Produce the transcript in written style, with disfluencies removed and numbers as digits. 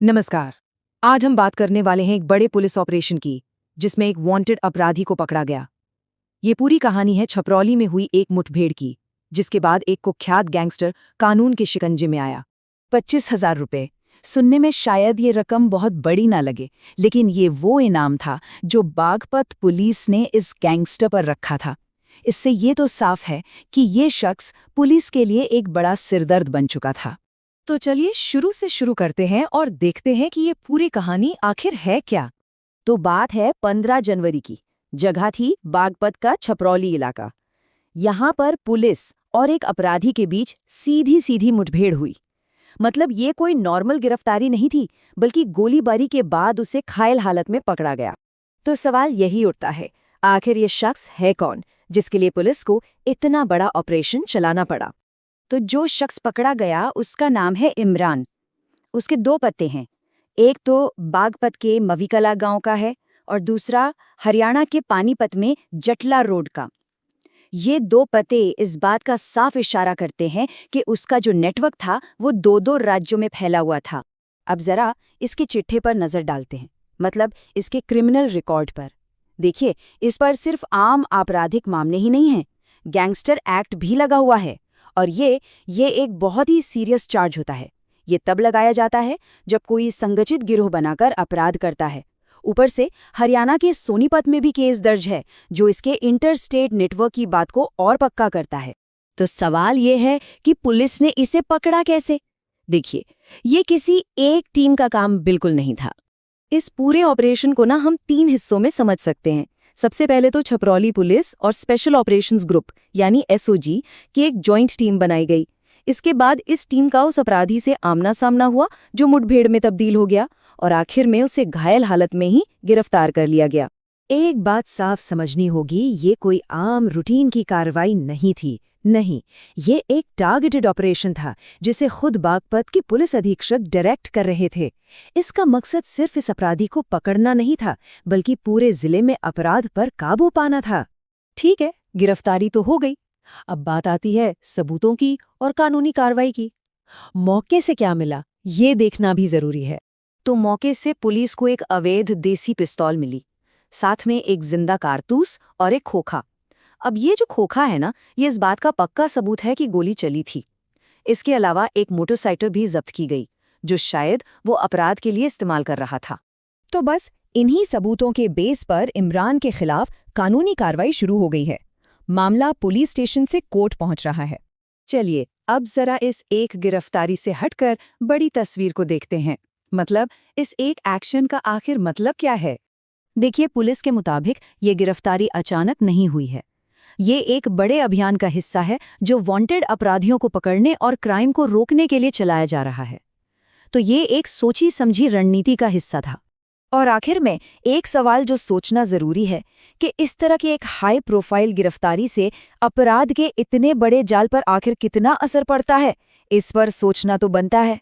नमस्कार। आज हम बात करने वाले हैं एक बड़े पुलिस ऑपरेशन की, जिसमें एक वांटेड अपराधी को पकड़ा गया। ये पूरी कहानी है छपरौली में हुई एक मुठभेड़ की, जिसके बाद एक कुख्यात गैंगस्टर कानून के शिकंजे में आया। 25,000 रुपए। सुनने में शायद ये रकम बहुत बड़ी ना लगे, लेकिन ये वो इनाम था जो बागपत पुलिस ने इस गैंगस्टर पर रखा था। इससे ये तो साफ है कि ये शख्स पुलिस के लिए एक बड़ा सिरदर्द बन चुका था। तो चलिए शुरू से शुरू करते हैं और देखते हैं कि ये पूरी कहानी आखिर है क्या। तो बात है 15 जनवरी की। जगह थी बागपत का छपरौली इलाका। यहाँ पर पुलिस और एक अपराधी के बीच सीधी सीधी मुठभेड़ हुई। मतलब ये कोई नॉर्मल गिरफ्तारी नहीं थी, बल्कि गोलीबारी के बाद उसे घायल हालत में पकड़ा गया। तो सवाल यही उठता है, आखिर ये शख्स है कौन, जिसके लिए पुलिस को इतना बड़ा ऑपरेशन चलाना पड़ा। तो जो शख्स पकड़ा गया उसका नाम है इमरान। उसके दो पत्ते हैं, एक तो बागपत के मवीकला गांव का है और दूसरा हरियाणा के पानीपत में जटला रोड का। ये दो पते इस बात का साफ इशारा करते हैं कि उसका जो नेटवर्क था वो दो राज्यों में फैला हुआ था। अब जरा इसके चिट्ठे पर नजर डालते हैं, मतलब इसके क्रिमिनल रिकॉर्ड पर। देखिए, इस पर सिर्फ आम आपराधिक मामले ही नहीं हैं, गैंगस्टर एक्ट भी लगा हुआ है। और ये एक बहुत ही सीरियस चार्ज होता है। ये तब लगाया जाता है जब कोई संगठित गिरोह बनाकर अपराध करता है। ऊपर से हरियाणा के सोनीपत में भी केस दर्ज है, जो इसके इंटर स्टेट नेटवर्क की बात को और पक्का करता है। तो सवाल ये है कि पुलिस ने इसे पकड़ा कैसे? देखिए, ये किसी एक टीम का काम बिल्कुल नहीं था। इस पूरे ऑपरेशन को हम 3 हिस्सों में समझ सकते हैं। सबसे पहले तो छपरौली पुलिस और स्पेशल ऑपरेशंस ग्रुप यानी एसओजी की एक जॉइंट टीम बनाई गई। इसके बाद इस टीम का उस अपराधी से आमना सामना हुआ जो मुठभेड़ में तब्दील हो गया, और आखिर में उसे घायल हालत में ही गिरफ्तार कर लिया गया। एक बात साफ समझनी होगी, ये कोई आम रूटीन की कार्रवाई नहीं थी। नहीं, ये एक टारगेटेड ऑपरेशन था जिसे खुद बागपत के पुलिस अधीक्षक डायरेक्ट कर रहे थे। इसका मकसद सिर्फ इस अपराधी को पकड़ना नहीं था, बल्कि पूरे जिले में अपराध पर काबू पाना था। ठीक है, गिरफ्तारी तो हो गई। अब बात आती है सबूतों की और कानूनी कार्रवाई की। मौके से क्या मिला, ये देखना भी जरूरी है। तो मौके से पुलिस को एक अवैध देसी पिस्तौल मिली, साथ में एक जिंदा कारतूस और एक खोखा। अब ये जो खोखा है ये इस बात का पक्का सबूत है कि गोली चली थी। इसके अलावा एक मोटरसाइकिल भी जब्त की गई, जो शायद वो अपराध के लिए इस्तेमाल कर रहा था। तो बस इन्हीं सबूतों के बेस पर इमरान के खिलाफ कानूनी कार्रवाई शुरू हो गई है। मामला पुलिस स्टेशन से कोर्ट पहुंच रहा है। चलिए, अब जरा इस एक गिरफ्तारी से हटकर बड़ी तस्वीर को देखते हैं। मतलब इस एक एक्शन का आखिर मतलब क्या है? देखिए, पुलिस के मुताबिक ये गिरफ्तारी अचानक नहीं हुई है। ये एक बड़े अभियान का हिस्सा है जो वांटेड अपराधियों को पकड़ने और क्राइम को रोकने के लिए चलाया जा रहा है। तो ये एक सोची समझी रणनीति का हिस्सा था। और आखिर में एक सवाल जो सोचना जरूरी है कि इस तरह की एक हाई प्रोफाइल गिरफ्तारी से अपराध के इतने बड़े जाल पर आखिर कितना असर पड़ता है, इस पर सोचना तो बनता है।